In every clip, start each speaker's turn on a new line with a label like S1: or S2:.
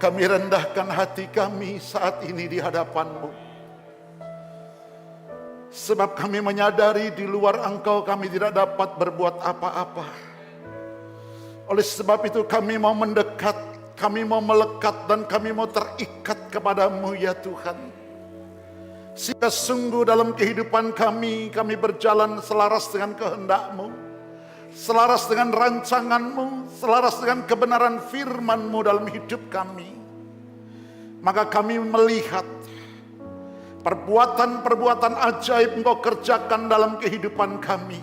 S1: Kami rendahkan hati kami saat ini di hadapan-Mu. Sebab kami menyadari di luar Engkau kami tidak dapat berbuat apa-apa. Oleh sebab itu kami mau mendekat, kami mau melekat, dan kami mau terikat kepadamu ya Tuhan. Sehingga sungguh dalam kehidupan kami berjalan selaras dengan kehendak-Mu, selaras dengan rancangan-Mu, selaras dengan kebenaran firman-Mu dalam hidup kami. Maka kami melihat perbuatan-perbuatan ajaib Engkau kerjakan dalam kehidupan kami.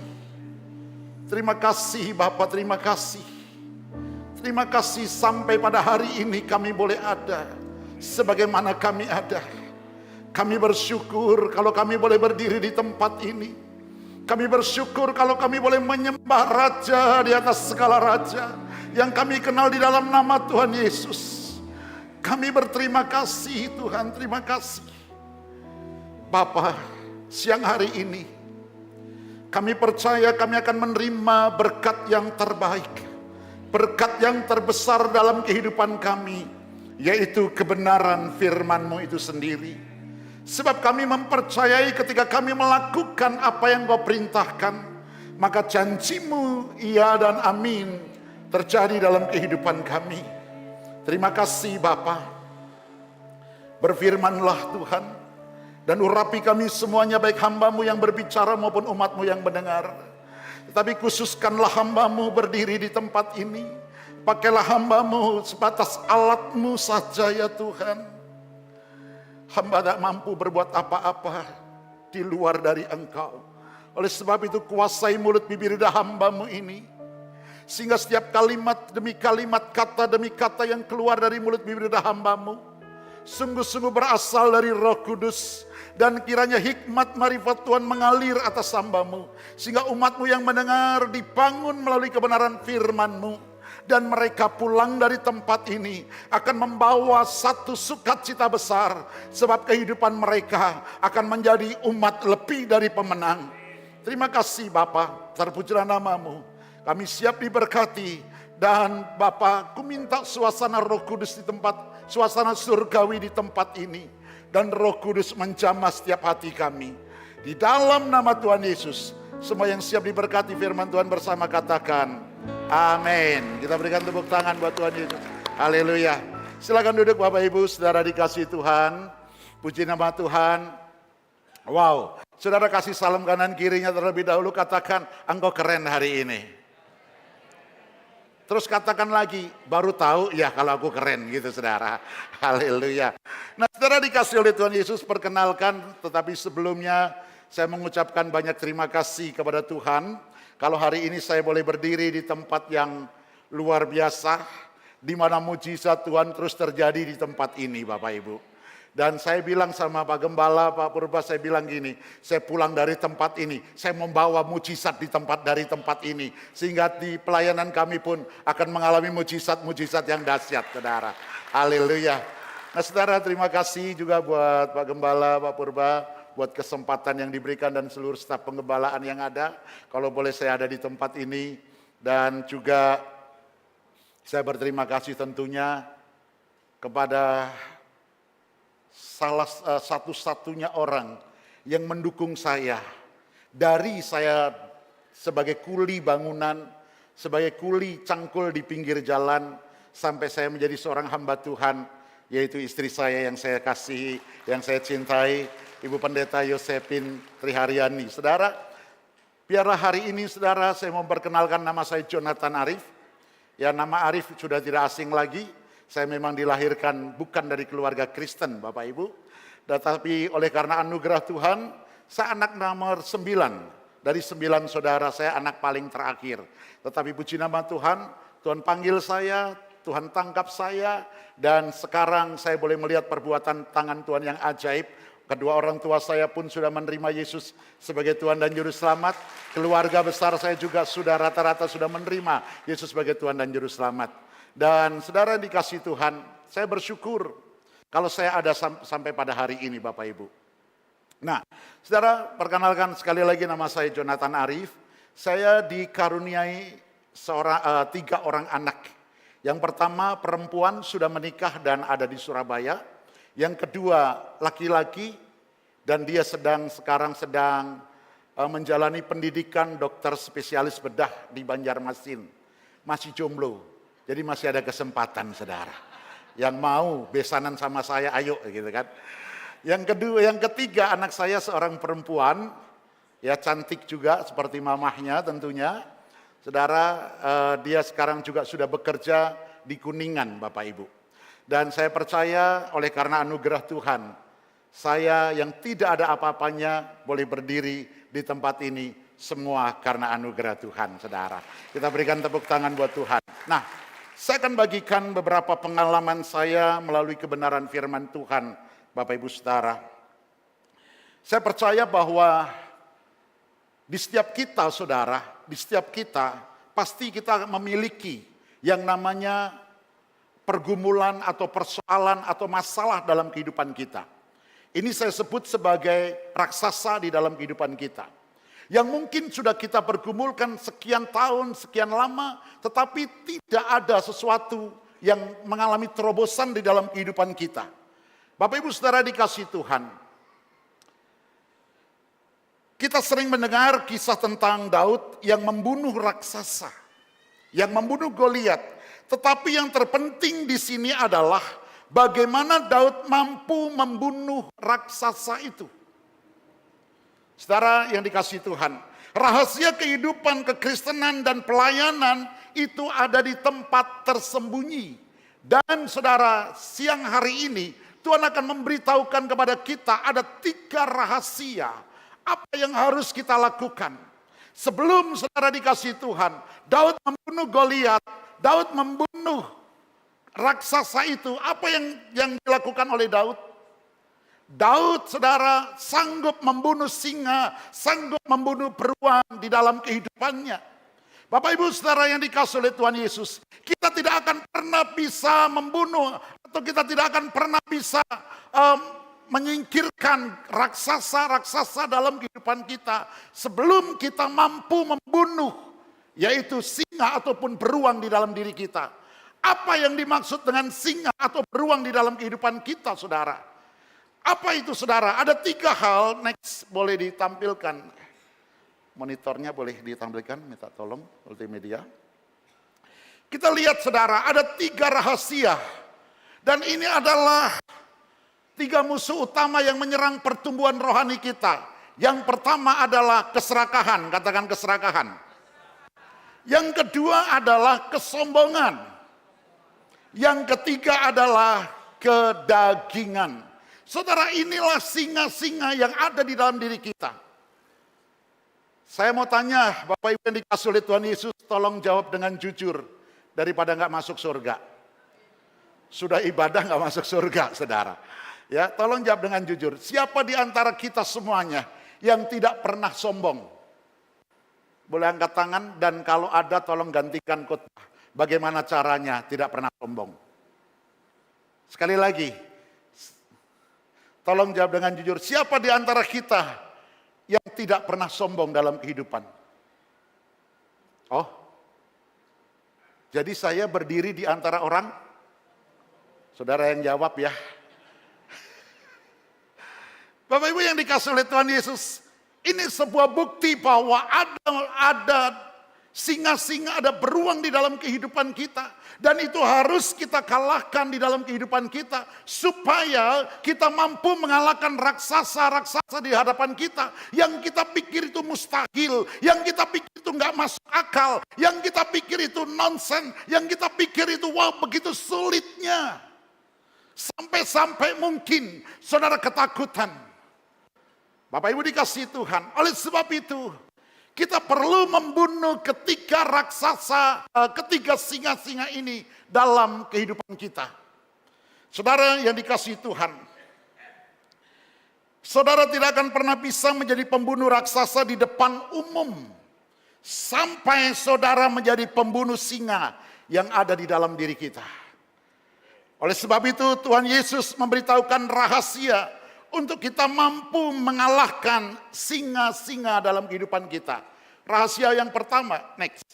S1: Terima kasih Bapa, terima kasih. Terima kasih sampai pada hari ini kami boleh ada sebagaimana kami ada. Kami bersyukur kalau kami boleh berdiri di tempat ini. Kami bersyukur kalau kami boleh menyembah Raja di atas segala Raja yang kami kenal di dalam nama Tuhan Yesus. Kami berterima kasih Tuhan, terima kasih. Bapa, siang hari ini kami percaya kami akan menerima berkat yang terbaik, berkat yang terbesar dalam kehidupan kami, yaitu kebenaran firman-Mu itu sendiri. Sebab kami mempercayai ketika kami melakukan apa yang Kau perintahkan, maka janji-Mu iya dan amin terjadi dalam kehidupan kami. Terima kasih Bapa. Berfirmanlah Tuhan, dan urapi kami semuanya, baik hamba-Mu yang berbicara maupun umat-Mu yang mendengar. Tetapi khususkanlah hamba-Mu berdiri di tempat ini. Pakailah hamba-Mu sebatas alat-Mu saja ya Tuhan. Hamba tak mampu berbuat apa-apa di luar dari Engkau. Oleh sebab itu kuasai mulut bibir lidah hamba-Mu ini. Sehingga setiap kalimat demi kalimat, kata demi kata yang keluar dari mulut bibir lidah hamba-Mu sungguh-sungguh berasal dari Roh Kudus. Dan kiranya hikmat marifat Tuhan mengalir atas hamba-Mu, sehingga umat-Mu yang mendengar dibangun melalui kebenaran firman-Mu, dan mereka pulang dari tempat ini akan membawa satu sukacita besar, sebab kehidupan mereka akan menjadi umat lebih dari pemenang. Terima kasih Bapa, terpujilah nama-Mu. Kami siap diberkati, dan Bapa, ku minta suasana Roh Kudus di tempat, suasana surgawi di tempat ini. Dan Roh Kudus menjamah setiap hati kami. Di dalam nama Tuhan Yesus, semua yang siap diberkati firman Tuhan bersama katakan, amin. Kita berikan tepuk tangan buat Tuhan Yesus. Haleluya. Silakan duduk Bapak Ibu, saudara dikasih Tuhan. Puji nama Tuhan. Wow. Saudara kasih salam kanan kirinya terlebih dahulu, katakan, engkau keren hari ini. Terus katakan lagi, baru tahu ya kalau aku keren gitu saudara. Haleluya. Nah saudara dikasih oleh Tuhan Yesus, perkenalkan, tetapi sebelumnya saya mengucapkan banyak terima kasih kepada Tuhan. Kalau hari ini saya boleh berdiri di tempat yang luar biasa, di mana mujizat Tuhan terus terjadi di tempat ini Bapak Ibu. Dan saya bilang sama Pak Gembala, Pak Purba, saya bilang gini, saya pulang dari tempat ini, saya membawa mujizat dari tempat ini. Sehingga di pelayanan kami pun akan mengalami mujizat-mujizat yang dahsyat, saudara. Haleluya. Nah saudara, terima kasih juga buat Pak Gembala, Pak Purba, buat kesempatan yang diberikan dan seluruh staf penggembalaan yang ada. Kalau boleh saya ada di tempat ini. Dan juga saya berterima kasih tentunya kepada salah satu-satunya orang yang mendukung saya. Dari saya sebagai kuli bangunan, sebagai kuli cangkul di pinggir jalan, sampai saya menjadi seorang hamba Tuhan, yaitu istri saya yang saya kasihi, yang saya cintai, Ibu Pendeta Yosepin Triharyani. Saudara, biarlah hari ini saudara saya memperkenalkan, nama saya Jonathan Arif. Ya, nama Arif sudah tidak asing lagi. Saya memang dilahirkan bukan dari keluarga Kristen Bapak Ibu. Tetapi oleh karena anugerah Tuhan, saya anak nomor 9. Dari 9 saudara saya anak paling terakhir. Tetapi puji nama Tuhan, Tuhan panggil saya, Tuhan tangkap saya. Dan sekarang saya boleh melihat perbuatan tangan Tuhan yang ajaib. Kedua orang tua saya pun sudah menerima Yesus sebagai Tuhan dan Juru Selamat. Keluarga besar saya juga sudah rata-rata sudah menerima Yesus sebagai Tuhan dan Juru Selamat. Dan saudara dikasih Tuhan, saya bersyukur kalau saya ada sampai pada hari ini Bapak Ibu. Nah, saudara perkenalkan sekali lagi, nama saya Jonathan Arif. Saya dikaruniai 3 orang anak Yang pertama, perempuan sudah menikah dan ada di Surabaya. Yang kedua, laki-laki dan dia sekarang sedang menjalani pendidikan dokter spesialis bedah di Banjarmasin. Masih jomblo, jadi masih ada kesempatan, saudara. Yang mau besanan sama saya, ayo gitu kan. Yang ketiga, anak saya seorang perempuan, ya cantik juga seperti mamahnya tentunya. Saudara, dia sekarang juga sudah bekerja di Kuningan, Bapak Ibu. Dan saya percaya oleh karena anugerah Tuhan, saya yang tidak ada apa-apanya boleh berdiri di tempat ini, semua karena anugerah Tuhan, saudara. Kita berikan tepuk tangan buat Tuhan. Nah, saya akan bagikan beberapa pengalaman saya melalui kebenaran firman Tuhan, Bapak Ibu saudara. Saya percaya bahwa di setiap kita, saudara, di setiap kita, pasti kita memiliki yang namanya pergumulan atau persoalan atau masalah dalam kehidupan kita. Ini saya sebut sebagai raksasa di dalam kehidupan kita. Yang mungkin sudah kita pergumulkan sekian tahun, sekian lama, tetapi tidak ada sesuatu yang mengalami terobosan di dalam kehidupan kita. Bapak Ibu saudara dikasih Tuhan, kita sering mendengar kisah tentang Daud yang membunuh raksasa, yang membunuh Goliat. Tetapi yang terpenting di sini adalah bagaimana Daud mampu membunuh raksasa itu. Saudara yang dikasih Tuhan, rahasia kehidupan kekristenan dan pelayanan itu ada di tempat tersembunyi. Dan saudara, siang hari ini Tuhan akan memberitahukan kepada kita ada 3 rahasia. Apa yang harus kita lakukan? Sebelum saudara dikasih Tuhan, Daud membunuh Goliat, Daud membunuh raksasa itu. Apa yang dilakukan oleh Daud? Daud, saudara, sanggup membunuh singa, sanggup membunuh beruang di dalam kehidupannya. Bapak Ibu saudara yang dikasih oleh Tuhan Yesus, kita tidak akan pernah bisa membunuh atau kita tidak akan pernah bisa menyingkirkan raksasa-raksasa dalam kehidupan kita sebelum kita mampu membunuh, yaitu singa ataupun beruang di dalam diri kita. Apa yang dimaksud dengan singa atau beruang di dalam kehidupan kita, saudara? Apa itu, saudara? Ada 3 hal. Next, boleh ditampilkan. Monitornya boleh ditampilkan, minta tolong multimedia. Kita lihat, saudara, ada 3 rahasia. Dan ini adalah 3 musuh utama yang menyerang pertumbuhan rohani kita. Yang pertama adalah keserakahan, katakan keserakahan. Yang kedua adalah kesombongan. Yang ketiga adalah kedagingan. Saudara, inilah singa-singa yang ada di dalam diri kita. Saya mau tanya, Bapak Ibu yang dikasih oleh Tuhan Yesus, tolong jawab dengan jujur daripada nggak masuk surga. Sudah ibadah nggak masuk surga, saudara. Ya, tolong jawab dengan jujur. Siapa di antara kita semuanya yang tidak pernah sombong? Boleh angkat tangan dan kalau ada tolong gantikan khotbah. Bagaimana caranya tidak pernah sombong? Sekali lagi, tolong jawab dengan jujur. Siapa di antara kita yang tidak pernah sombong dalam kehidupan? Oh, jadi saya berdiri di antara orang? Saudara yang jawab ya. Bapak Ibu yang dikasih oleh Tuhan Yesus, ini sebuah bukti bahwa ada singa-singa, ada beruang di dalam kehidupan kita. Dan itu harus kita kalahkan di dalam kehidupan kita. Supaya kita mampu mengalahkan raksasa-raksasa di hadapan kita. Yang kita pikir itu mustahil. Yang kita pikir itu nggak masuk akal. Yang kita pikir itu nonsen. Yang kita pikir itu wah begitu sulitnya. Sampai-sampai mungkin saudara ketakutan. Bapak Ibu dikasih Tuhan. Oleh sebab itu, kita perlu membunuh ketiga raksasa, ketiga singa-singa ini dalam kehidupan kita. Saudara yang dikasih Tuhan, saudara tidak akan pernah bisa menjadi pembunuh raksasa di depan umum. Sampai saudara menjadi pembunuh singa yang ada di dalam diri kita. Oleh sebab itu Tuhan Yesus memberitahukan rahasia untuk kita mampu mengalahkan singa-singa dalam kehidupan kita. Rahasia yang pertama, next.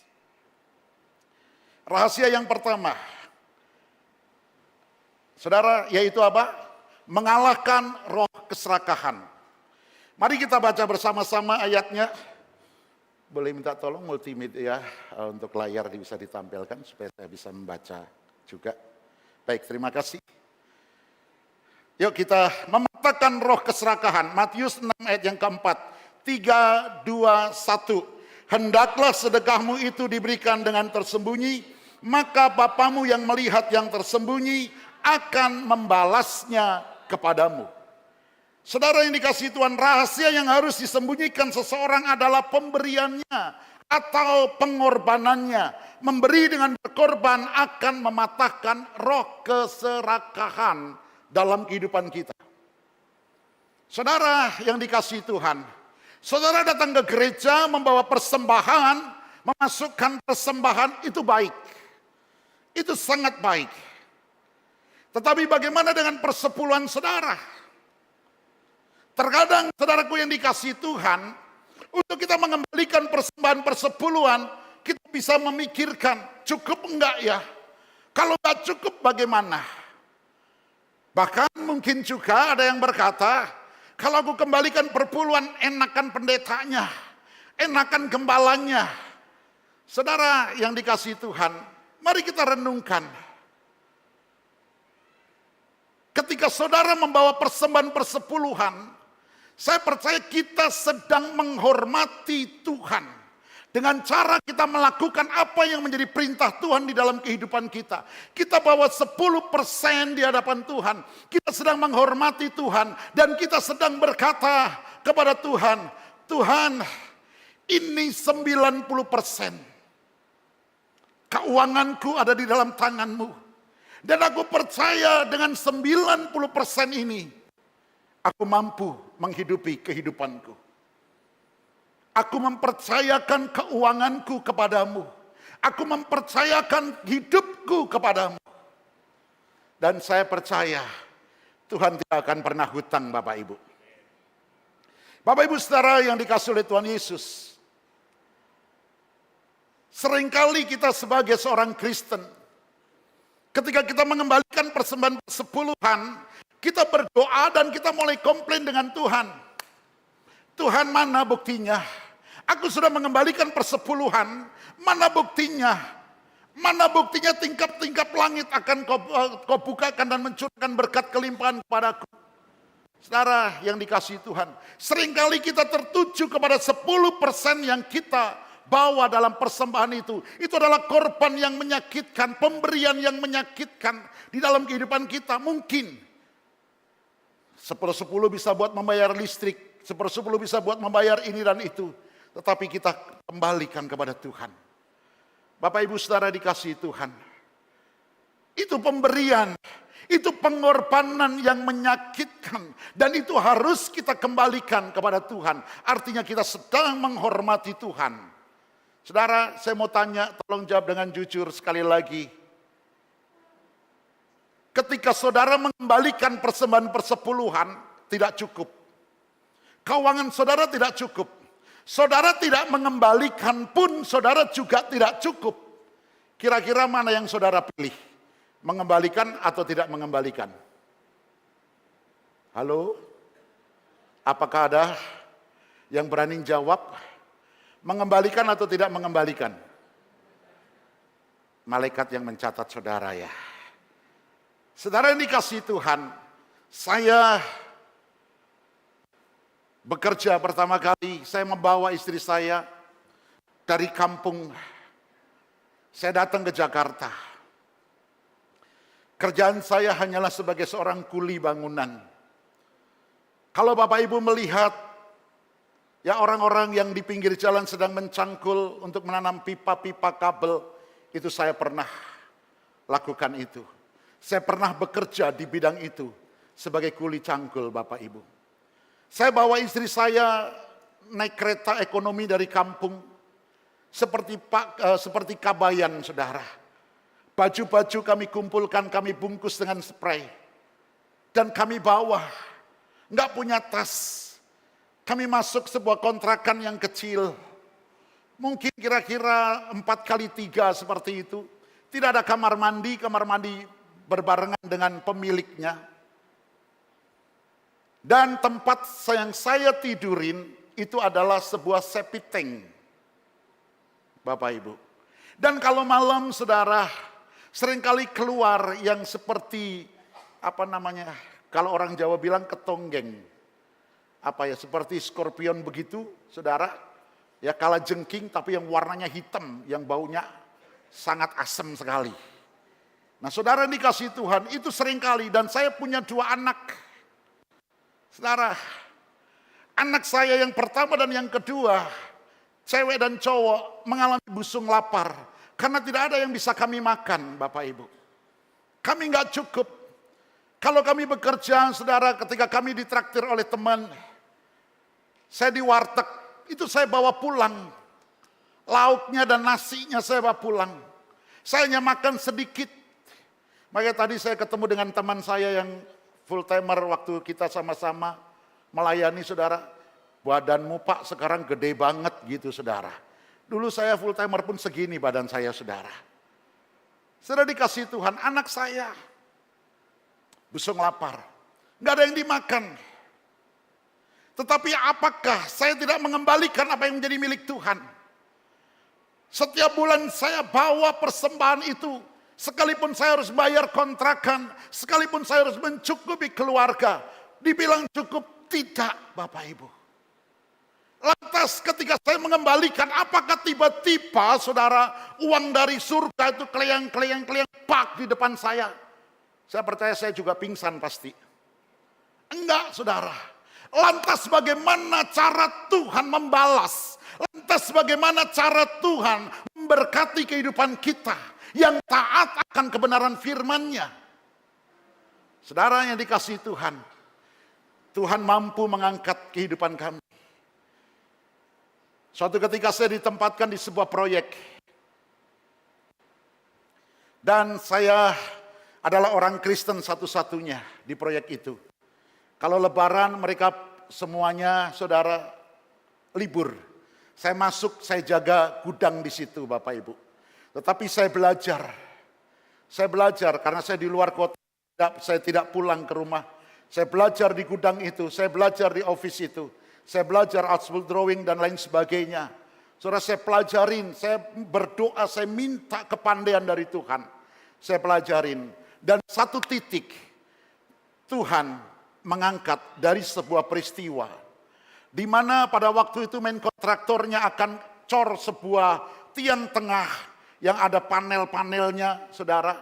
S1: Rahasia yang pertama, Saudara, yaitu apa? Mengalahkan roh keserakahan. Mari kita baca bersama-sama ayatnya. Boleh minta tolong multimedia untuk layar bisa ditampilkan supaya saya bisa membaca juga. Baik, terima kasih. Yuk kita mematahkan roh keserakahan. Matius 6 ayat yang keempat. 3, 2, 1. Hendaklah sedekahmu itu diberikan dengan tersembunyi, maka Bapamu yang melihat yang tersembunyi akan membalasnya kepadamu. Saudara yang dikasihi Tuhan, rahasia yang harus disembunyikan seseorang adalah pemberiannya atau pengorbanannya. Memberi dengan berkorban akan mematahkan roh keserakahan dalam kehidupan kita. Saudara yang dikasihi Tuhan, saudara datang ke gereja membawa persembahan, memasukkan persembahan itu baik. Itu sangat baik. Tetapi bagaimana dengan persepuluhan saudara? Terkadang saudaraku yang dikasihi Tuhan, untuk kita mengembalikan persembahan persepuluhan, kita bisa memikirkan, cukup enggak ya? Kalau enggak cukup bagaimana? Bahkan mungkin juga ada yang berkata, kalau aku kembalikan perpuluhan, enakan pendetanya, enakan gembalanya. Saudara yang dikasihi Tuhan, mari kita renungkan. Ketika saudara membawa persembahan persepuluhan, saya percaya kita sedang menghormati Tuhan. Dengan cara kita melakukan apa yang menjadi perintah Tuhan di dalam kehidupan kita. Kita bawa 10% di hadapan Tuhan. Kita sedang menghormati Tuhan. Dan kita sedang berkata kepada Tuhan, Tuhan ini 90%. Keuanganku ada di dalam tangan-Mu. Dan aku percaya dengan 90% ini, aku mampu menghidupi kehidupanku. Aku mempercayakan keuanganku kepadamu. Aku mempercayakan hidupku kepadamu. Dan saya percaya Tuhan tidak akan pernah hutang Bapak Ibu. Bapak Ibu saudara yang dikasihi oleh Tuhan Yesus. Seringkali kita sebagai seorang Kristen, ketika kita mengembalikan persembahan persepuluhan, kita berdoa dan kita mulai komplain dengan Tuhan. Tuhan, mana buktinya? Aku sudah mengembalikan persepuluhan, mana buktinya? Mana buktinya tingkap-tingkap langit akan kau bukakan dan mencurahkan berkat kelimpahan kepadaku. Saudara yang dikasihi Tuhan, seringkali kita tertuju kepada 10% yang kita bawa dalam persembahan itu. Itu adalah korban yang menyakitkan, pemberian yang menyakitkan di dalam kehidupan kita. Mungkin 10% bisa buat membayar listrik, 10% bisa buat membayar ini dan itu. Tetapi kita kembalikan kepada Tuhan. Bapak Ibu saudara dikasihi Tuhan. Itu pemberian, itu pengorbanan yang menyakitkan. Dan itu harus kita kembalikan kepada Tuhan. Artinya kita sedang menghormati Tuhan. Saudara, saya mau tanya, tolong jawab dengan jujur sekali lagi. Ketika saudara mengembalikan persembahan persepuluhan, tidak cukup. Keuangan saudara tidak cukup. Saudara tidak mengembalikan pun, saudara juga tidak cukup. Kira-kira mana yang saudara pilih? Mengembalikan atau tidak mengembalikan? Halo? Apakah ada yang berani jawab? Mengembalikan atau tidak mengembalikan? Malaikat yang mencatat saudara ya. Saudara yang dikasihi Tuhan, saya bekerja pertama kali, saya membawa istri saya dari kampung. Saya datang ke Jakarta. Kerjaan saya hanyalah sebagai seorang kuli bangunan. Kalau Bapak Ibu melihat, ya orang-orang yang di pinggir jalan sedang mencangkul untuk menanam pipa-pipa kabel, itu saya pernah lakukan itu. Saya pernah bekerja di bidang itu sebagai kuli cangkul Bapak Ibu. Saya bawa istri saya naik kereta ekonomi dari kampung, seperti Kabayan, saudara. Baju-baju kami kumpulkan, kami bungkus dengan spray. Dan kami bawa, nggak punya tas. Kami masuk sebuah kontrakan yang kecil. Mungkin kira-kira 4x3 seperti itu. Tidak ada kamar mandi berbarengan dengan pemiliknya. Dan tempat yang saya tidurin itu adalah sebuah septic tank, Bapak Ibu. Dan kalau malam saudara, seringkali keluar yang seperti, kalau orang Jawa bilang ketonggeng. Seperti skorpion begitu, saudara. Ya kala jengking tapi yang warnanya hitam, yang baunya sangat asam sekali. Nah saudara dikasih Tuhan, itu seringkali, dan saya punya 2 anak. Saudara, anak saya yang pertama dan yang kedua, cewek dan cowok, mengalami busung lapar. Karena tidak ada yang bisa kami makan, Bapak Ibu. Kami nggak cukup. Kalau kami bekerja, saudara, ketika kami ditraktir oleh teman, saya di warteg, itu saya bawa pulang. Lauknya dan nasinya saya bawa pulang. Saya hanya makan sedikit. Makanya tadi saya ketemu dengan teman saya yang full timer waktu kita sama-sama melayani, saudara. Badanmu Pak sekarang gede banget gitu, saudara. Dulu saya full timer pun segini badan saya, saudara. Saudara dikasih Tuhan, anak saya busung lapar. Nggak ada yang dimakan. Tetapi apakah saya tidak mengembalikan apa yang menjadi milik Tuhan? Setiap bulan saya bawa persembahan itu. Sekalipun saya harus bayar kontrakan, sekalipun saya harus mencukupi keluarga. Dibilang cukup, tidak Bapak Ibu. Lantas ketika saya mengembalikan, apakah tiba-tiba saudara uang dari surga itu keleyang pak di depan saya? Saya percaya saya juga pingsan pasti. Enggak saudara. Lantas bagaimana cara Tuhan membalas? Lantas bagaimana cara Tuhan memberkati kehidupan kita yang taat akan kebenaran firman-Nya? Saudara yang dikasihi Tuhan, Tuhan mampu mengangkat kehidupan kami. Suatu ketika saya ditempatkan di sebuah proyek. Dan saya adalah orang Kristen satu-satunya di proyek itu. Kalau lebaran mereka semuanya saudara libur. Saya masuk, saya jaga gudang di situ Bapak Ibu. Tetapi saya belajar. Saya belajar karena saya di luar kota, saya tidak pulang ke rumah. Saya belajar di gudang itu, saya belajar di office itu. Saya belajar artful drawing dan lain sebagainya. Saudara saya pelajarin, saya berdoa, saya minta kepandaian dari Tuhan. Saya pelajarin. Dan satu titik Tuhan mengangkat dari sebuah peristiwa di mana pada waktu itu main kontraktornya akan cor sebuah tiang tengah yang ada panel-panelnya, saudara.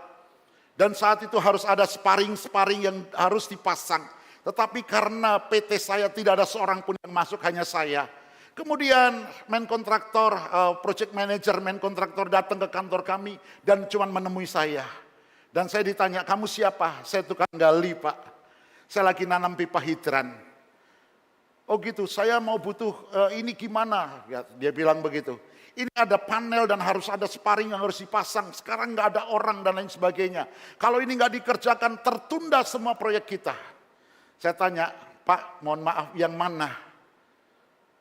S1: Dan saat itu harus ada sparring-sparring yang harus dipasang. Tetapi karena PT saya tidak ada seorang pun yang masuk, hanya saya. Kemudian main kontraktor, project manager main kontraktor datang ke kantor kami dan cuma menemui saya. Dan saya ditanya, kamu siapa? Saya tukang gali Pak. Saya lagi nanam pipa hidran. Oh gitu, saya mau butuh ini gimana? Ya, dia bilang begitu. Ini ada panel dan harus ada sparring yang harus dipasang. Sekarang nggak ada orang dan lain sebagainya. Kalau ini nggak dikerjakan, tertunda semua proyek kita. Saya tanya, Pak, mohon maaf, yang mana?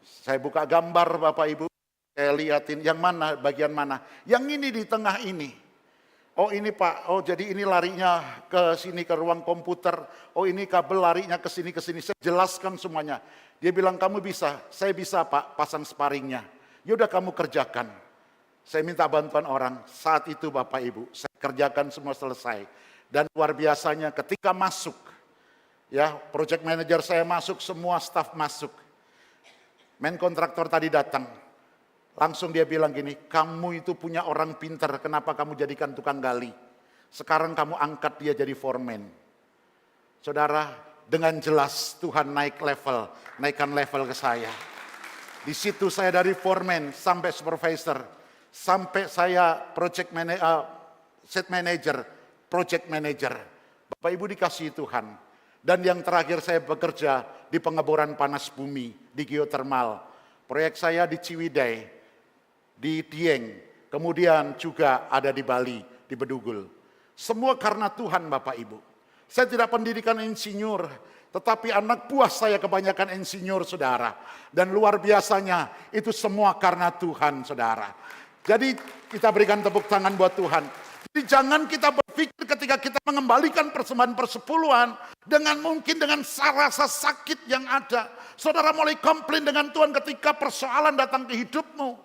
S1: Saya buka gambar Bapak Ibu. Saya liatin, yang mana, bagian mana? Yang ini di tengah ini. Oh ini Pak, oh jadi ini larinya ke sini ke ruang komputer. Oh ini kabel larinya ke sini. Saya jelaskan semuanya. Dia bilang kamu bisa, saya bisa Pak pasang sparringnya. Yaudah kamu kerjakan. Saya minta bantuan orang. Saat itu Bapak Ibu, saya kerjakan semua selesai. Dan luar biasanya ketika masuk, ya project manager saya masuk, semua staff masuk. Main kontraktor tadi datang. Langsung dia bilang gini, kamu itu punya orang pintar, kenapa kamu jadikan tukang gali? Sekarang kamu angkat dia jadi foreman. Saudara, dengan jelas Tuhan naikkan level ke saya. Di situ saya dari foreman sampai supervisor, sampai saya set manager, project manager. Bapak Ibu dikasihi Tuhan. Dan yang terakhir saya bekerja di pengeboran panas bumi, di geothermal. Proyek saya di Ciwidey, di Dieng, kemudian juga ada di Bali, di Bedugul. Semua karena Tuhan Bapak Ibu. Saya tidak pendidikan insinyur, tetapi anak buah saya kebanyakan insinyur saudara. Dan luar biasanya itu semua karena Tuhan saudara. Jadi kita berikan tepuk tangan buat Tuhan. Jadi jangan kita berpikir ketika kita mengembalikan persembahan persepuluhan dengan rasa sakit yang ada. Saudara mulai komplain dengan Tuhan ketika persoalan datang ke hidupmu.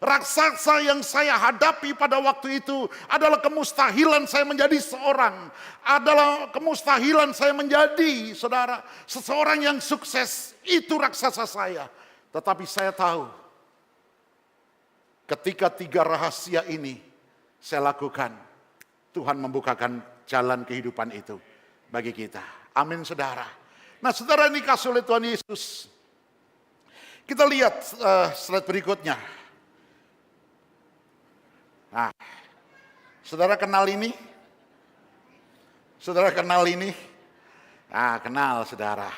S1: Raksasa yang saya hadapi pada waktu itu adalah kemustahilan saya menjadi seorang. Adalah kemustahilan saya menjadi, saudara, seseorang yang sukses. Itu raksasa saya. Tetapi saya tahu, ketika 3 rahasia ini saya lakukan, Tuhan membukakan jalan kehidupan itu bagi kita. Amin, saudara. Nah, saudara, ini dikasih oleh Tuhan Yesus. Kita lihat slide berikutnya. Nah, saudara kenal ini? Saudara kenal ini? Nah, kenal, saudara.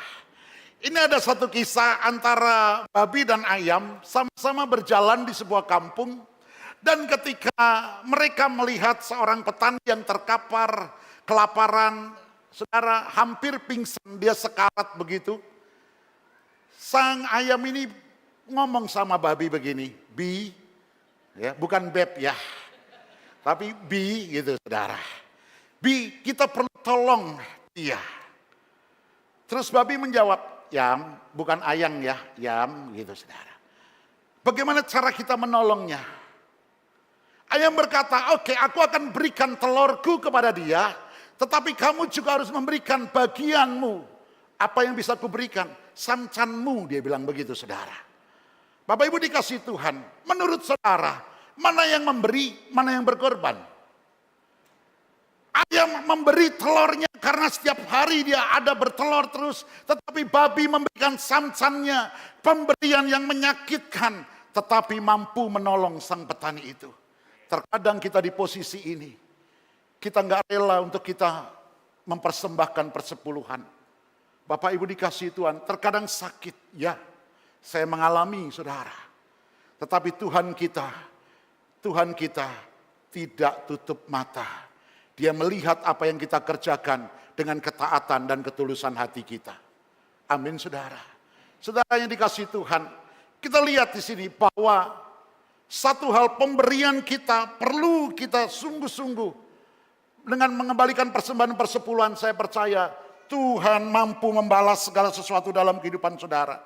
S1: Ini ada satu kisah antara babi dan ayam sama-sama berjalan di sebuah kampung. Dan ketika mereka melihat seorang petani yang terkapar, kelaparan, saudara, hampir pingsan, dia sekarat begitu. Sang ayam ini ngomong sama babi begini, Bi, ya, bukan beb ya. Tapi Bi gitu, saudara. Bi, kita perlu tolong dia. Terus babi menjawab, Yam, bukan ayang ya, Yam gitu, saudara. Bagaimana cara kita menolongnya? Ayam berkata, oke, aku akan berikan telurku kepada dia, tetapi kamu juga harus memberikan bagianmu. Apa yang bisa aku berikan? Samcanmu, dia bilang begitu, saudara. Bapak Ibu dikasih Tuhan, menurut saudara, mana yang memberi, mana yang berkorban? Ayam memberi telurnya karena setiap hari dia ada bertelur terus. Tetapi babi memberikan samcannya, pemberian yang menyakitkan, tetapi mampu menolong sang petani itu. Terkadang kita di posisi ini, kita nggak rela untuk kita mempersembahkan persepuluhan. Bapak Ibu dikasih Tuhan, terkadang sakit, ya, saya mengalami, saudara. Tetapi Tuhan kita tidak tutup mata. Dia melihat apa yang kita kerjakan dengan ketaatan dan ketulusan hati kita. Amin, saudara. Saudara yang dikasih Tuhan, kita lihat di sini bahwa satu hal pemberian kita perlu kita sungguh-sungguh. Dengan mengembalikan persembahan persepuluhan, saya percaya Tuhan mampu membalas segala sesuatu dalam kehidupan saudara.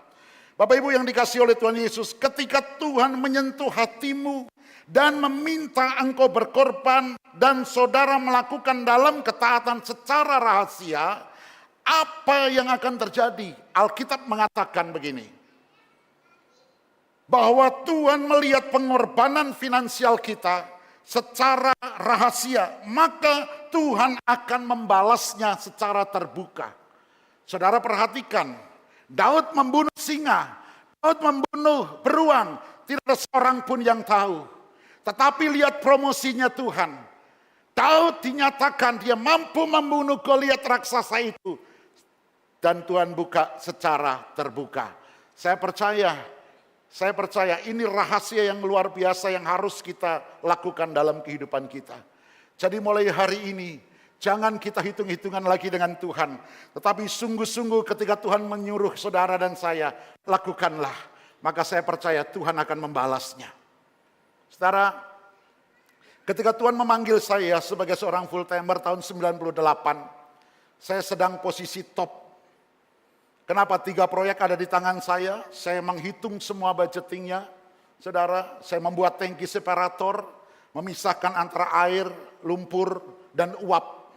S1: Bapak Ibu yang dikasih oleh Tuhan Yesus, ketika Tuhan menyentuh hatimu dan meminta engkau berkorban dan saudara melakukan dalam ketaatan secara rahasia, apa yang akan terjadi? Alkitab mengatakan begini, bahwa Tuhan melihat pengorbanan finansial kita secara rahasia, maka Tuhan akan membalasnya secara terbuka. Saudara perhatikan, Daud membunuh singa, Daud membunuh beruang, tidak ada seorang pun yang tahu. Tetapi lihat promosinya Tuhan. Daud dinyatakan dia mampu membunuh Goliat raksasa itu. Dan Tuhan buka secara terbuka. Saya percaya ini rahasia yang luar biasa yang harus kita lakukan dalam kehidupan kita. Jadi mulai hari ini, jangan kita hitung-hitungan lagi dengan Tuhan. Tetapi sungguh-sungguh ketika Tuhan menyuruh saudara dan saya, lakukanlah. Maka saya percaya Tuhan akan membalasnya. Saudara, ketika Tuhan memanggil saya sebagai seorang full timer tahun 98, saya sedang posisi top. Kenapa 3 proyek ada di tangan saya menghitung semua budgetingnya. Saudara, saya membuat tangki separator, memisahkan antara air, lumpur, dan uap.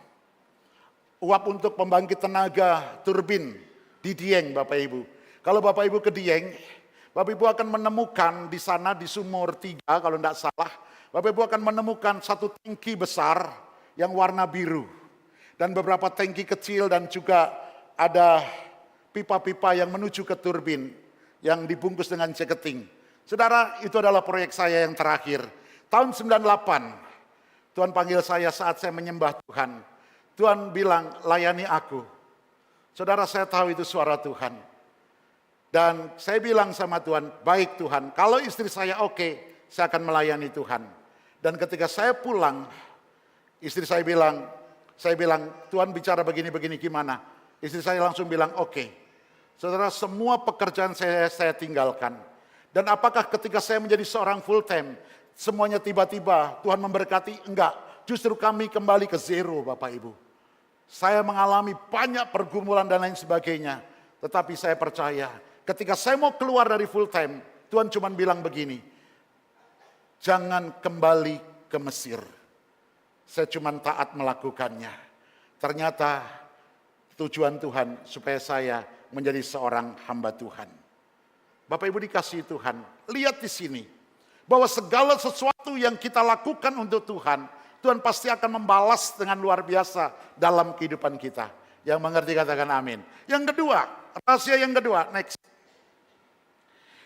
S1: Uap untuk pembangkit tenaga turbin di Dieng, Bapak Ibu. Kalau Bapak Ibu ke Dieng, Bapak Ibu akan menemukan di sana di Sumur 3 kalau tidak salah, Bapak Ibu akan menemukan satu tangki besar yang warna biru. Dan beberapa tangki kecil dan juga ada pipa-pipa yang menuju ke turbin yang dibungkus dengan jaketing. Saudara, itu adalah proyek saya yang terakhir. Tahun 98, Tuhan panggil saya saat saya menyembah Tuhan. Tuhan bilang, layani aku. Saudara, saya tahu itu suara Tuhan. Dan saya bilang sama Tuhan, baik Tuhan, kalau istri saya oke, saya akan melayani Tuhan. Dan ketika saya pulang, istri saya bilang, Tuhan bicara begini-begini gimana? Istri saya langsung bilang, oke. Saudara, semua pekerjaan saya tinggalkan. Dan apakah ketika saya menjadi seorang full time, semuanya tiba-tiba Tuhan memberkati? Enggak. justru kami kembali ke zero Bapak Ibu. Saya mengalami banyak pergumulan dan lain sebagainya. Tetapi saya percaya ketika saya mau keluar dari full time, Tuhan cuma bilang begini, jangan kembali ke Mesir. Saya cuma taat melakukannya. Ternyata tujuan Tuhan supaya saya menjadi seorang hamba Tuhan. Bapak Ibu dikasihi Tuhan, lihat di sini bahwa segala sesuatu yang kita lakukan untuk Tuhan, Tuhan pasti akan membalas dengan luar biasa dalam kehidupan kita. Yang mengerti katakan amin. Yang kedua, rahasia yang kedua, next.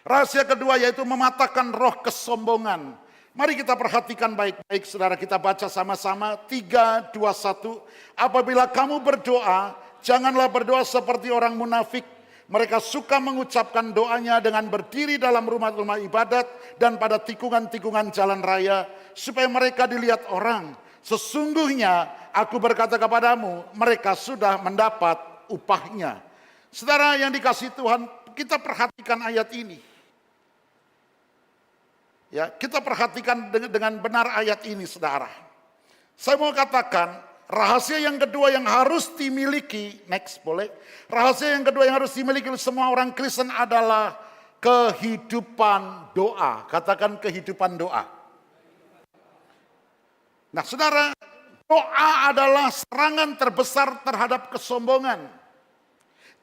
S1: Rahasia kedua yaitu mematahkan roh kesombongan. Mari kita perhatikan baik-baik saudara, kita baca sama-sama 3, 2, 1. Apabila kamu berdoa, janganlah berdoa seperti orang munafik. Mereka suka mengucapkan doanya dengan berdiri dalam rumah-rumah ibadat dan pada tikungan-tikungan jalan raya supaya mereka dilihat orang. Sesungguhnya aku berkata kepadamu, mereka sudah mendapat upahnya. Saudara yang dikasihi Tuhan, kita perhatikan ayat ini. Ya, kita perhatikan dengan benar ayat ini, saudara. Saya mau katakan, rahasia yang kedua yang harus dimiliki, next boleh. Rahasia yang kedua yang harus dimiliki oleh semua orang Kristen adalah kehidupan doa. Katakan kehidupan doa. Nah, saudara, doa adalah serangan terbesar terhadap kesombongan.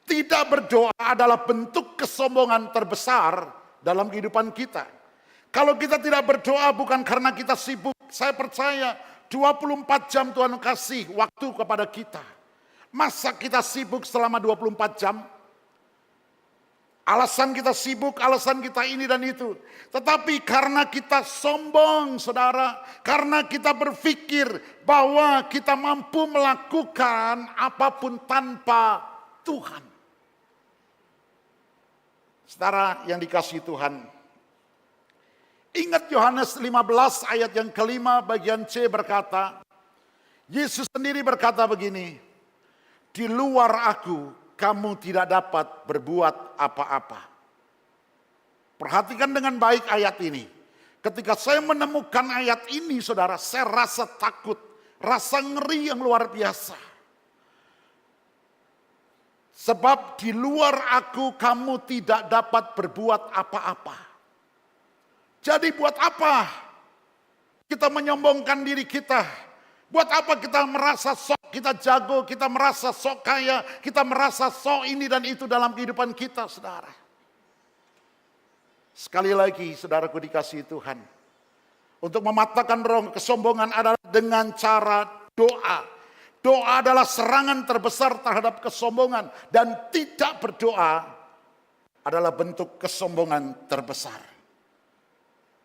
S1: Tidak berdoa adalah bentuk kesombongan terbesar dalam kehidupan kita. Kalau kita tidak berdoa bukan karena kita sibuk, saya percaya 24 jam Tuhan kasih waktu kepada kita. Masa kita sibuk selama 24 jam? Alasan kita sibuk, alasan kita ini dan itu. Tetapi karena kita sombong saudara, karena kita berpikir bahwa kita mampu melakukan apapun tanpa Tuhan. Saudara yang dikasihi Tuhan, ingat Yohanes 15 ayat yang kelima bagian C berkata, Yesus sendiri berkata begini, di luar aku kamu tidak dapat berbuat apa-apa. Perhatikan dengan baik ayat ini. Ketika saya menemukan ayat ini saudara, saya rasa takut, rasa ngeri yang luar biasa. Sebab di luar aku kamu tidak dapat berbuat apa-apa. Jadi buat apa kita menyombongkan diri kita? Buat apa kita merasa sok kita jago, kita merasa sok kaya, kita merasa sok ini dan itu dalam kehidupan kita, saudara. Sekali lagi, saudaraku dikasihi Tuhan. Untuk mematahkan roh kesombongan adalah dengan cara doa. Doa adalah serangan terbesar terhadap kesombongan. Dan tidak berdoa adalah bentuk kesombongan terbesar.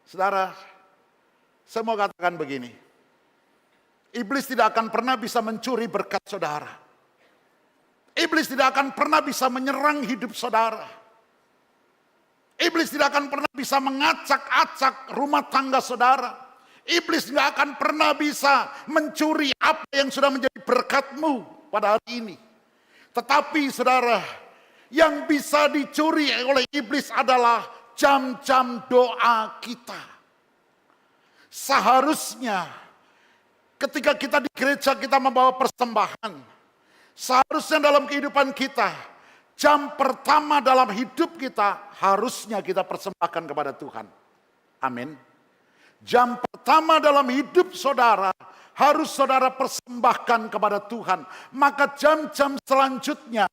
S1: Saudara, saya mau katakan begini. Iblis tidak akan pernah bisa mencuri berkat saudara. Iblis tidak akan pernah bisa menyerang hidup saudara. Iblis tidak akan pernah bisa mengacak-acak rumah tangga saudara. Iblis tidak akan pernah bisa mencuri apa yang sudah menjadi berkatmu pada hari ini. Tetapi saudara, yang bisa dicuri oleh iblis adalah jam-jam doa kita. Seharusnya ketika kita di gereja kita membawa persembahan. Seharusnya dalam kehidupan kita, jam pertama dalam hidup kita harusnya kita persembahkan kepada Tuhan. Amin. Jam pertama dalam hidup saudara harus saudara persembahkan kepada Tuhan. Maka jam-jam selanjutnya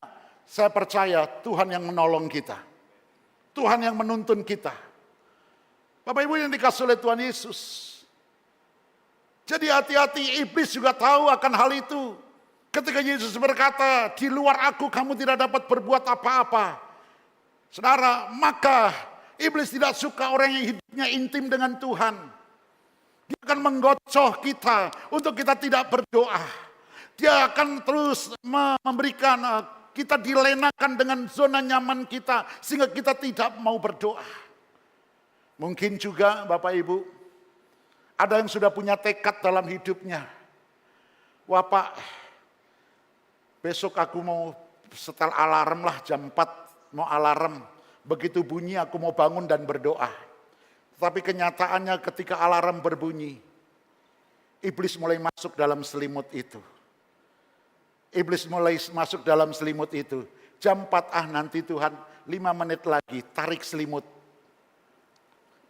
S1: saya percaya Tuhan yang menolong kita. Tuhan yang menuntun kita. Bapak Ibu yang dikasihi oleh Tuhan Yesus. Jadi hati-hati, iblis juga tahu akan hal itu. Ketika Yesus berkata, di luar aku kamu tidak dapat berbuat apa-apa. Saudara, maka iblis tidak suka orang yang hidupnya intim dengan Tuhan. Dia akan menggocoh kita untuk kita tidak berdoa. Dia akan terus memberikan kita dilenakan dengan zona nyaman kita sehingga kita tidak mau berdoa. Mungkin juga Bapak Ibu ada yang sudah punya tekad dalam hidupnya. Wah Pak, besok aku mau setel alarm lah jam 4 mau alarm. Begitu bunyi aku mau bangun dan berdoa. Tapi kenyataannya ketika alarm berbunyi, iblis mulai masuk dalam selimut itu. Iblis mulai masuk dalam selimut itu. Jam 4, nanti Tuhan 5 menit lagi, tarik selimut.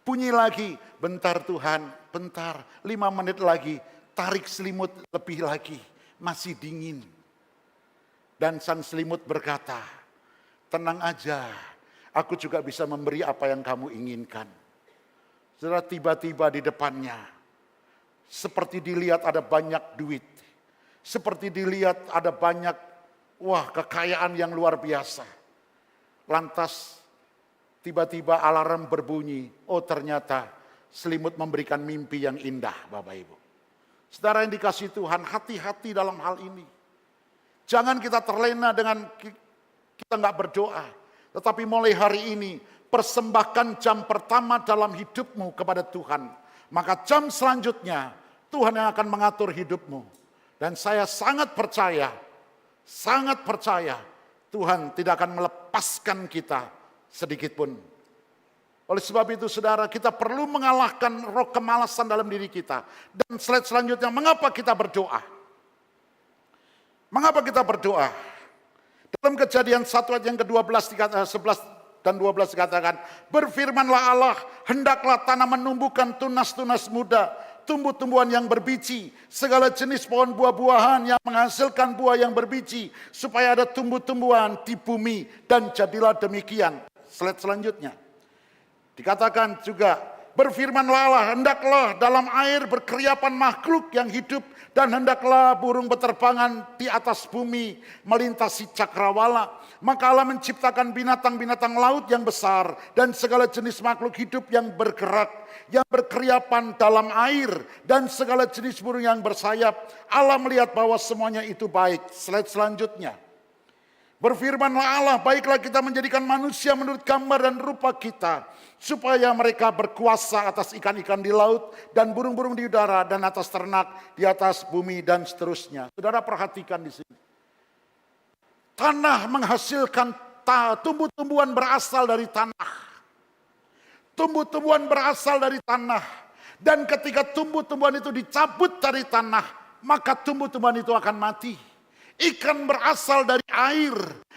S1: Bunyi lagi, bentar Tuhan, bentar, 5 menit lagi, tarik selimut lebih lagi, masih dingin. Dan sang selimut berkata, tenang aja, aku juga bisa memberi apa yang kamu inginkan. Setelah tiba-tiba di depannya, seperti dilihat ada banyak duit, seperti dilihat ada banyak, kekayaan yang luar biasa. Lantas tiba-tiba alarm berbunyi, ternyata selimut memberikan mimpi yang indah, Bapak Ibu. Saudara yang dikasihi Tuhan, hati-hati dalam hal ini. Jangan kita terlena dengan kita nggak berdoa. Tetapi mulai hari ini, persembahkan jam pertama dalam hidupmu kepada Tuhan. Maka jam selanjutnya, Tuhan yang akan mengatur hidupmu. Dan saya sangat percaya, Tuhan tidak akan melepaskan kita sedikit pun. Oleh sebab itu saudara, kita perlu mengalahkan roh kemalasan dalam diri kita. Dan slide selanjutnya, mengapa kita berdoa? Mengapa kita berdoa? Dalam Kejadian 1 ayat yang ke-12, 11 dan 12 dikatakan, berfirmanlah Allah, hendaklah tanah menumbuhkan tunas-tunas muda, tumbuh-tumbuhan yang berbiji, segala jenis pohon buah-buahan yang menghasilkan buah yang berbiji, supaya ada tumbuh-tumbuhan di bumi, dan jadilah demikian. Slide selanjutnya. Dikatakan juga, berfirmanlah Allah, hendaklah dalam air berkeriapan makhluk yang hidup, dan hendaklah burung beterbangan di atas bumi melintasi cakrawala. Maka Allah menciptakan binatang-binatang laut yang besar dan segala jenis makhluk hidup yang bergerak, yang berkeriapan dalam air, dan segala jenis burung yang bersayap. Allah melihat bahwa semuanya itu baik. Slide selanjutnya. Berfirmanlah Allah, baiklah kita menjadikan manusia menurut gambar dan rupa kita, supaya mereka berkuasa atas ikan-ikan di laut dan burung-burung di udara dan atas ternak di atas bumi dan seterusnya. Saudara perhatikan di sini. Tanah menghasilkan tumbuh-tumbuhan berasal dari tanah. Tumbuh-tumbuhan berasal dari tanah. Dan ketika tumbuh-tumbuhan itu dicabut dari tanah, maka tumbuh-tumbuhan itu akan mati. Ikan berasal dari air.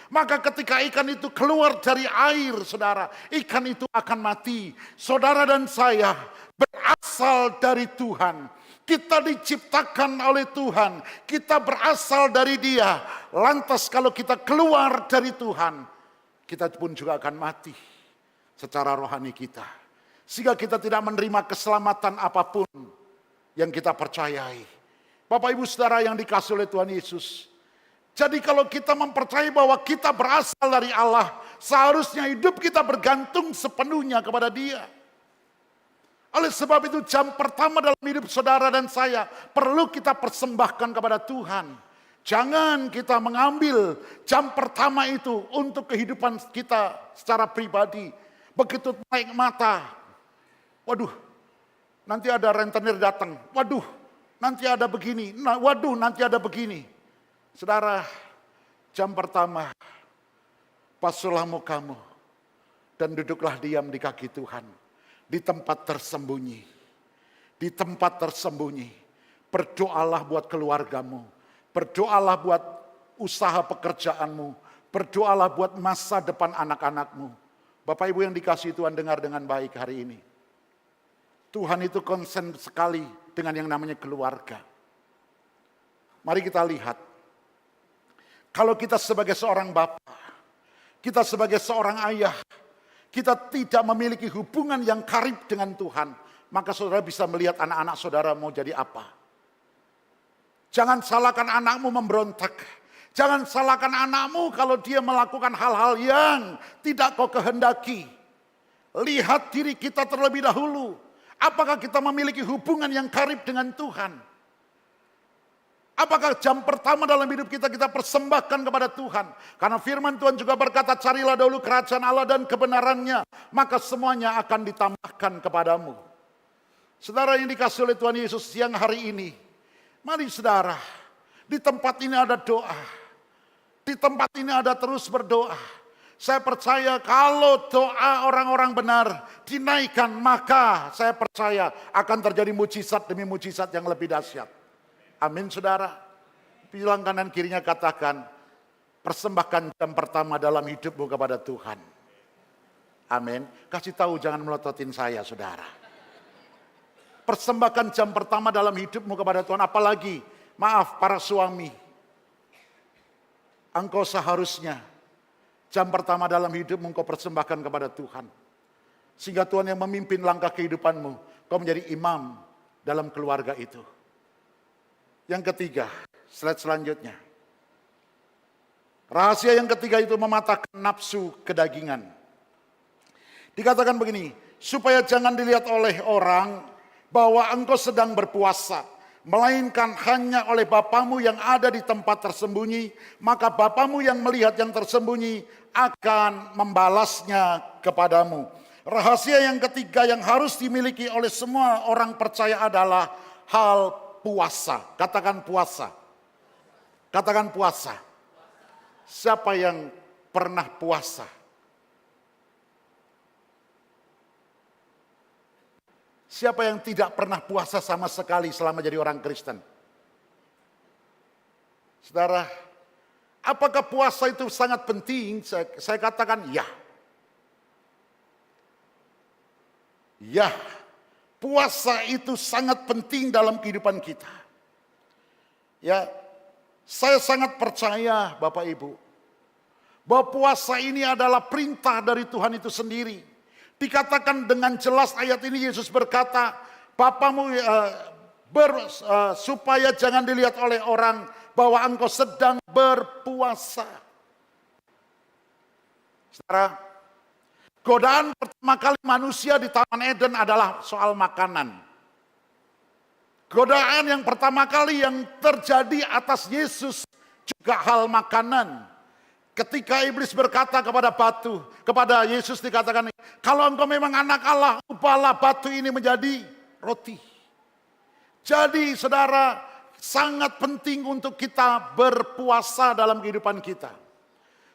S1: Maka ketika ikan itu keluar dari air, saudara, ikan itu akan mati. Saudara dan saya berasal dari Tuhan. Kita diciptakan oleh Tuhan. Kita berasal dari Dia. Lantas kalau kita keluar dari Tuhan, kita pun juga akan mati secara rohani kita. Sehingga kita tidak menerima keselamatan apapun yang kita percayai. Bapak Ibu Saudara yang dikasihi oleh Tuhan Yesus. Jadi kalau kita mempercayai bahwa kita berasal dari Allah, seharusnya hidup kita bergantung sepenuhnya kepada Dia. Oleh sebab itu jam pertama dalam hidup saudara dan saya perlu kita persembahkan kepada Tuhan. Jangan kita mengambil jam pertama itu untuk kehidupan kita secara pribadi. Begitu naik mata, waduh, nanti ada rentenir datang. Waduh, nanti ada begini. Waduh, nanti ada begini. Saudara, jam pertama, basuhlah mukamu dan duduklah diam di kaki Tuhan. Di tempat tersembunyi. Di tempat tersembunyi. Berdoalah buat keluargamu. Berdoalah buat usaha pekerjaanmu. Berdoalah buat masa depan anak-anakmu. Bapak Ibu yang dikasihi Tuhan, dengar dengan baik hari ini. Tuhan itu konsen sekali dengan yang namanya keluarga. Mari kita lihat. Kalau kita sebagai seorang bapak, kita sebagai seorang ayah, kita tidak memiliki hubungan yang karib dengan Tuhan, maka saudara bisa melihat anak-anak saudara mau jadi apa. Jangan salahkan anakmu memberontak. Jangan salahkan anakmu kalau dia melakukan hal-hal yang tidak kau kehendaki. Lihat diri kita terlebih dahulu. Apakah kita memiliki hubungan yang karib dengan Tuhan? Apakah jam pertama dalam hidup kita persembahkan kepada Tuhan? Karena firman Tuhan juga berkata, carilah dahulu kerajaan Allah dan kebenarannya, maka semuanya akan ditambahkan kepadamu. Saudara yang dikasihi oleh Tuhan Yesus siang hari ini, mari saudara, di tempat ini ada doa. Di tempat ini ada terus berdoa. Saya percaya kalau doa orang-orang benar dinaikkan, maka saya percaya akan terjadi mujizat demi mujizat yang lebih dahsyat. Amin, saudara. Bilang kanan kirinya, katakan, persembahkan jam pertama dalam hidupmu kepada Tuhan. Amin. Kasih tahu, jangan melototin saya, saudara. Persembahkan jam pertama dalam hidupmu kepada Tuhan. Apalagi, maaf para suami, engkau seharusnya jam pertama dalam hidupmu engkau persembahkan kepada Tuhan. Sehingga Tuhan yang memimpin langkah kehidupanmu. Kau menjadi imam dalam keluarga itu. Yang ketiga, slide selanjutnya. Rahasia yang ketiga itu mematahkan nafsu kedagingan. Dikatakan begini, supaya jangan dilihat oleh orang bahwa engkau sedang berpuasa, melainkan hanya oleh Bapamu yang ada di tempat tersembunyi, maka Bapamu yang melihat yang tersembunyi akan membalasnya kepadamu. Rahasia yang ketiga yang harus dimiliki oleh semua orang percaya adalah hal puasa. Katakan puasa. Katakan puasa. Siapa yang pernah puasa? Siapa yang tidak pernah puasa sama sekali selama jadi orang Kristen? Saudara, apakah puasa itu sangat penting? Saya katakan ya. Ya, puasa itu sangat penting dalam kehidupan kita. Ya, saya sangat percaya Bapak Ibu, bahwa puasa ini adalah perintah dari Tuhan itu sendiri. Dikatakan dengan jelas ayat ini, Yesus berkata, Bapamu supaya jangan dilihat oleh orang bahwa engkau sedang berpuasa. Saudara, godaan pertama kali manusia di Taman Eden adalah soal makanan. Godaan yang pertama kali yang terjadi atas Yesus juga hal makanan. Ketika iblis berkata kepada batu, kepada Yesus dikatakan, kalau engkau memang anak Allah, ubahlah batu ini menjadi roti. Jadi saudara, sangat penting untuk kita berpuasa dalam kehidupan kita.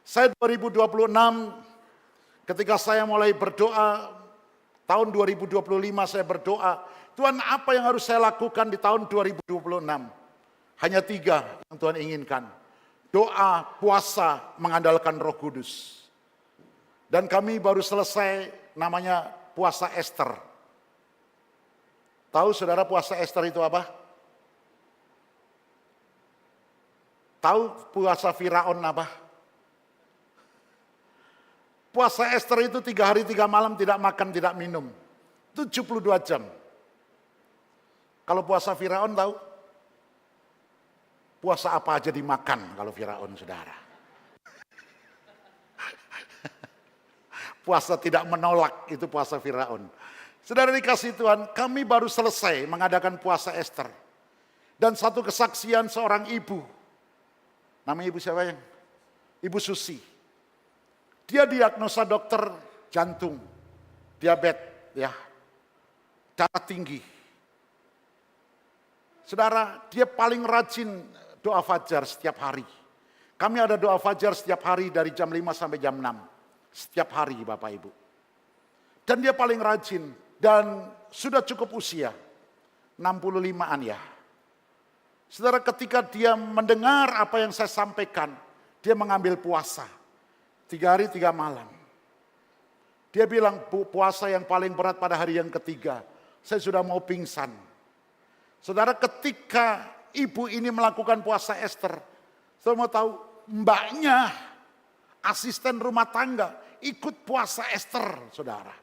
S1: Saya 2026, ketika saya mulai berdoa, tahun 2025 saya berdoa, Tuhan apa yang harus saya lakukan di tahun 2026? Hanya 3 yang Tuhan inginkan. Doa, puasa, mengandalkan Roh Kudus. Dan kami baru selesai namanya puasa Ester. Tahu saudara puasa Ester itu apa? Tahu puasa Firaun apa? Puasa Ester itu 3 hari 3 malam tidak makan, tidak minum. 72 jam. Kalau puasa Firaun tahu? Puasa apa aja dimakan kalau Firaun, saudara. Puasa tidak menolak, itu puasa Firaun. Saudara dikasih Tuhan, kami baru selesai mengadakan puasa Ester. Dan satu kesaksian seorang ibu. Namanya ibu siapa yang? Ibu Susi. Dia diagnosa dokter jantung, diabetes, ya, darah tinggi. Saudara, dia paling rajin doa fajar setiap hari. Kami ada doa fajar setiap hari dari jam 5 sampai jam 6. Setiap hari Bapak Ibu. Dan dia paling rajin dan sudah cukup usia. 65-an ya. Saudara, ketika dia mendengar apa yang saya sampaikan, dia mengambil puasa. 3 hari 3 malam. Dia bilang, puasa yang paling berat pada hari yang ketiga. Saya sudah mau pingsan. Saudara, ketika ibu ini melakukan puasa Ester, saya mau tahu, mbaknya, asisten rumah tangga, ikut puasa Ester, saudara.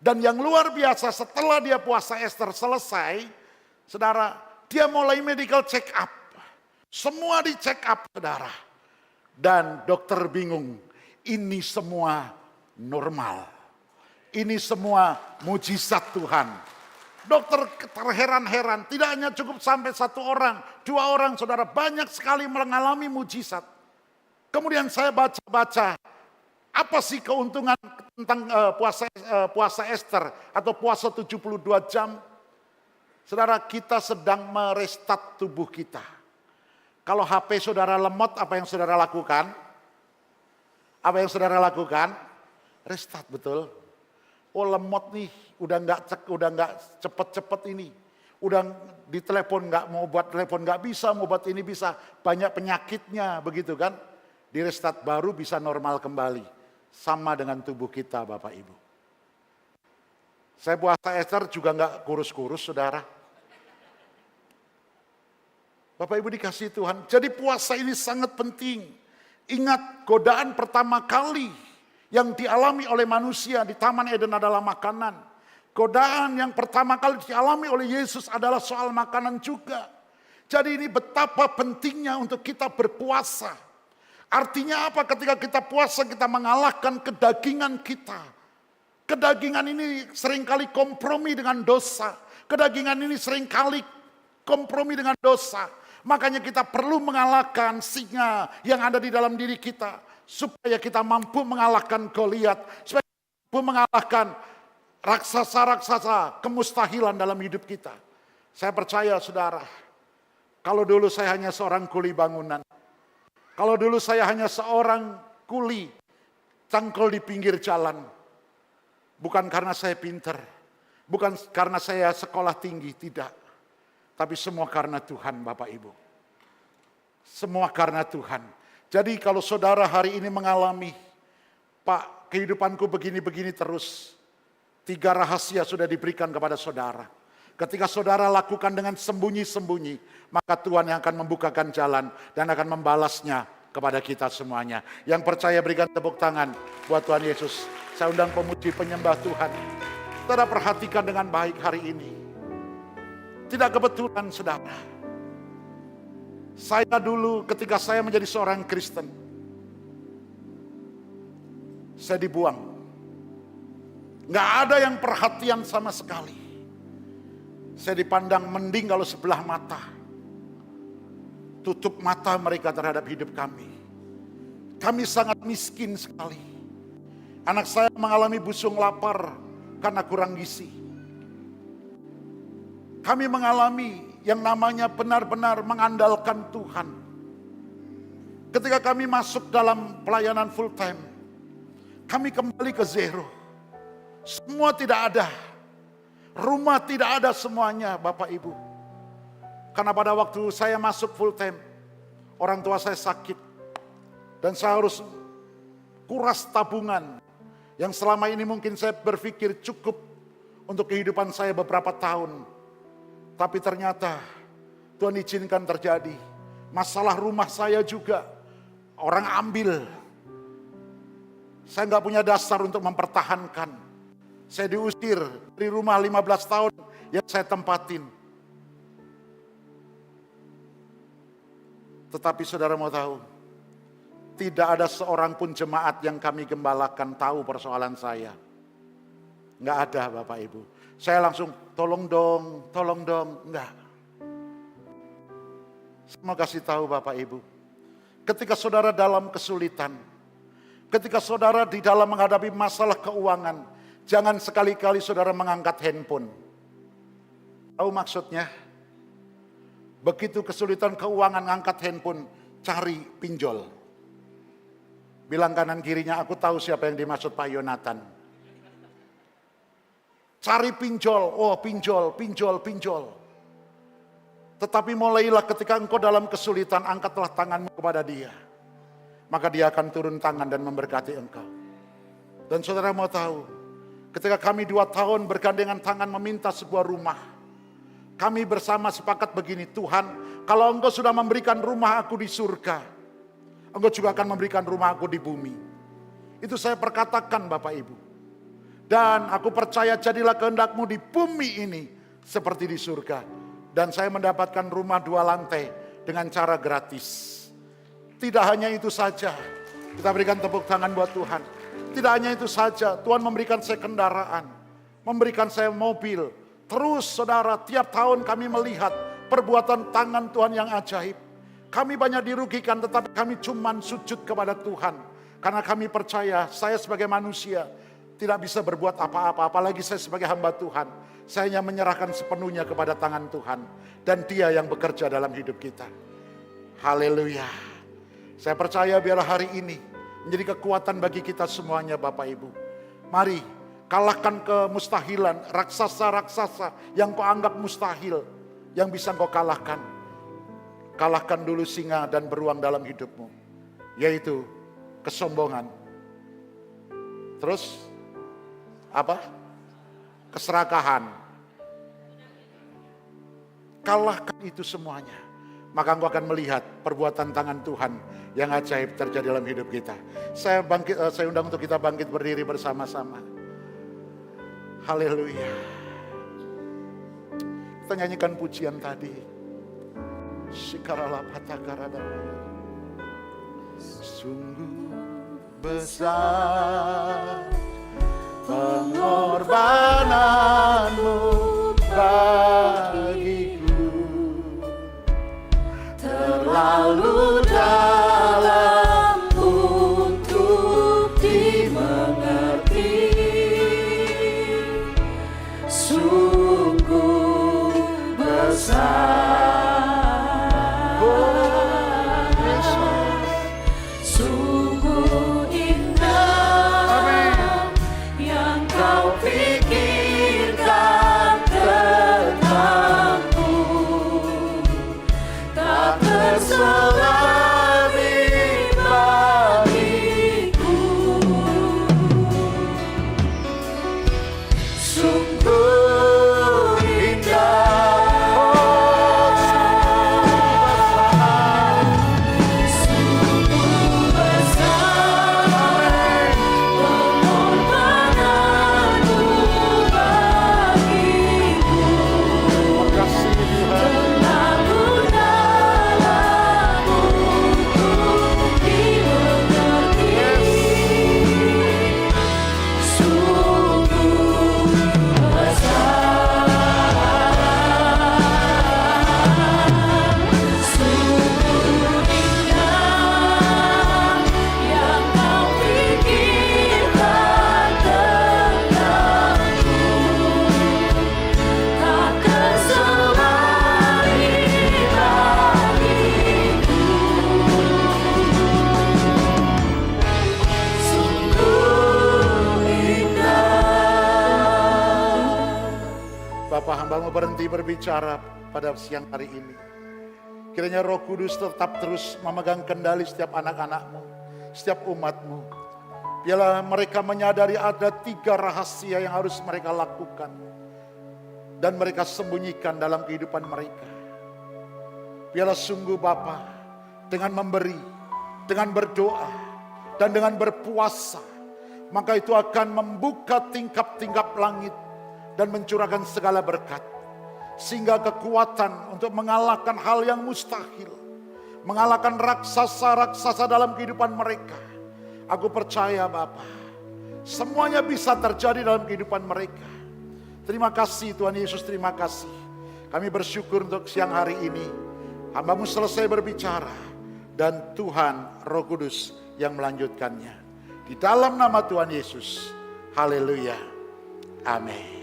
S1: Dan yang luar biasa, setelah dia puasa Ester selesai, saudara, dia mulai medical check up. Semua di check up, saudara. Dan dokter bingung, ini semua normal. Ini semua mujizat Tuhan. Dokter terheran-heran, tidak hanya cukup sampai 1 orang, 2 orang, saudara, banyak sekali mengalami mujizat. Kemudian saya baca-baca, apa sih keuntungan tentang puasa Ester atau puasa 72 jam? Saudara, kita sedang merestart tubuh kita. Kalau HP saudara lemot, apa yang saudara lakukan? Apa yang saudara lakukan? Restart, betul. Oh lemot nih, udah nggak cepet-cepet ini. Udah di telepon nggak mau buat telepon nggak bisa, mau buat ini bisa. Banyak penyakitnya begitu kan. Di restart baru bisa normal kembali. Sama dengan tubuh kita Bapak Ibu. Saya puasa Ester juga nggak kurus-kurus saudara. Bapak Ibu dikasih Tuhan. Jadi puasa ini sangat penting. Ingat godaan pertama kali yang dialami oleh manusia di Taman Eden adalah makanan. Godaan yang pertama kali dialami oleh Yesus adalah soal makanan juga. Jadi ini betapa pentingnya untuk kita berpuasa. Artinya apa? Ketika kita puasa kita mengalahkan kedagingan kita. Kedagingan ini seringkali kompromi dengan dosa. Kedagingan ini seringkali kompromi dengan dosa. Makanya kita perlu mengalahkan singa yang ada di dalam diri kita. Supaya kita mampu mengalahkan Goliat. Supaya kita mampu mengalahkan raksasa-raksasa kemustahilan dalam hidup kita. Saya percaya saudara. Kalau dulu saya hanya seorang kuli bangunan. Kalau dulu saya hanya seorang kuli cangkul di pinggir jalan. Bukan karena saya pinter. Bukan karena saya sekolah tinggi, tidak. Tapi semua karena Tuhan Bapak Ibu. Semua karena Tuhan. Jadi kalau saudara hari ini mengalami, Pak kehidupanku begini-begini terus. 3 rahasia sudah diberikan kepada saudara. Ketika saudara lakukan dengan sembunyi-sembunyi, maka Tuhan yang akan membukakan jalan dan akan membalasnya kepada kita semuanya. Yang percaya berikan tepuk tangan buat Tuhan Yesus. Saya undang pemuji penyembah Tuhan. Saudara perhatikan dengan baik hari ini. Tidak kebetulan saudara. Saya dulu ketika saya menjadi seorang Kristen, saya dibuang. Nggak ada yang perhatian sama sekali. Saya dipandang mending kalau sebelah mata. Tutup mata mereka terhadap hidup kami. Kami sangat miskin sekali. Anak saya mengalami busung lapar karena kurang gizi. Kami mengalami yang namanya benar-benar mengandalkan Tuhan. Ketika kami masuk dalam pelayanan full time, kami kembali ke zero. Semua tidak ada. Rumah tidak ada semuanya Bapak Ibu. Karena pada waktu saya masuk full time, orang tua saya sakit. Dan saya harus kuras tabungan. Yang selama ini mungkin saya berpikir cukup untuk kehidupan saya beberapa tahun. Tapi ternyata Tuhan izinkan terjadi. Masalah rumah saya juga orang ambil. Saya nggak punya dasar untuk mempertahankan. Saya diusir dari rumah 15 tahun yang saya tempatin. Tetapi saudara mau tahu, tidak ada seorang pun jemaat yang kami gembalakan tahu persoalan saya. Nggak ada Bapak Ibu. Saya langsung tolong dong, enggak. Saya mau kasih tahu Bapak Ibu. Ketika saudara dalam kesulitan, ketika saudara di dalam menghadapi masalah keuangan, jangan sekali-kali saudara mengangkat handphone. Tahu maksudnya? Begitu kesulitan keuangan angkat handphone, cari pinjol. Bilang kanan kirinya, aku tahu siapa yang dimaksud Pak Yonatan. Cari pinjol, oh pinjol. Tetapi mulailah ketika engkau dalam kesulitan, angkatlah tanganmu kepada dia. Maka dia akan turun tangan dan memberkati engkau. Dan saudara mau tahu, ketika kami 2 tahun bergandengan tangan meminta sebuah rumah, kami bersama sepakat begini, Tuhan, kalau engkau sudah memberikan rumah aku di surga, engkau juga akan memberikan rumah aku di bumi. Itu saya perkatakan Bapak Ibu. Dan aku percaya jadilah kehendakmu di bumi ini seperti di surga. Dan saya mendapatkan rumah 2 lantai dengan cara gratis. Tidak hanya itu saja, kita berikan tepuk tangan buat Tuhan. Tidak hanya itu saja, Tuhan memberikan saya kendaraan, memberikan saya mobil. Terus saudara, tiap tahun kami melihat perbuatan tangan Tuhan yang ajaib. Kami banyak dirugikan, tetapi kami cuman sujud kepada Tuhan. Karena kami percaya, saya sebagai manusia tidak bisa berbuat apa-apa, apalagi saya sebagai hamba Tuhan. Saya hanya menyerahkan sepenuhnya kepada tangan Tuhan. Dan Dia yang bekerja dalam hidup kita. Haleluya. Saya percaya biarlah hari ini menjadi kekuatan bagi kita semuanya Bapak Ibu. Mari kalahkan kemustahilan, raksasa-raksasa yang kau anggap mustahil, yang bisa kau kalahkan. Kalahkan dulu singa dan beruang dalam hidupmu, yaitu kesombongan. Terus apa? Keserakahan. Kalahkan itu semuanya. Maka engkau akan melihat perbuatan tangan Tuhan yang ajaib terjadi dalam hidup kita. Saya undang untuk kita bangkit berdiri bersama-sama. Haleluya. Kita nyanyikan pujian tadi. Shikarala patakarada. Sungguh besar pengorbananmu bagiku, terlalu dalam untuk dimengerti. Sungguh besar, oh Yesus, sungguh indah. Amin. Yang kau pikirkan tentangku, tak terselami bagiku. Sungguh indah, sungguh besar pengorbananmu bagiku. Terlalu dalam untuk dimengerti. Sungguh besar, sungguh indah yang kau pikirkan tentangku, tak terselami bagiku. Sungguh indah.
S2: Bapa, hamba-Mu berhenti berbicara pada siang hari ini. Kiranya Roh Kudus tetap terus memegang kendali setiap anak-anak-Mu, setiap umat-Mu. Biarlah mereka menyadari ada 3 rahasia yang harus mereka lakukan dan mereka sembunyikan dalam kehidupan mereka. Biarlah sungguh Bapa, dengan memberi, dengan berdoa, dan dengan berpuasa, maka itu akan membuka tingkap-tingkap langit dan mencurahkan segala berkat. Sehingga kekuatan untuk mengalahkan hal yang mustahil, mengalahkan raksasa-raksasa dalam kehidupan mereka. Aku percaya Bapa, semuanya bisa terjadi dalam kehidupan mereka. Terima kasih Tuhan Yesus, terima kasih. Kami bersyukur untuk siang hari ini. Hamba-Mu selesai berbicara dan Tuhan Roh Kudus yang melanjutkannya. Di dalam nama Tuhan Yesus. Haleluya. Amin.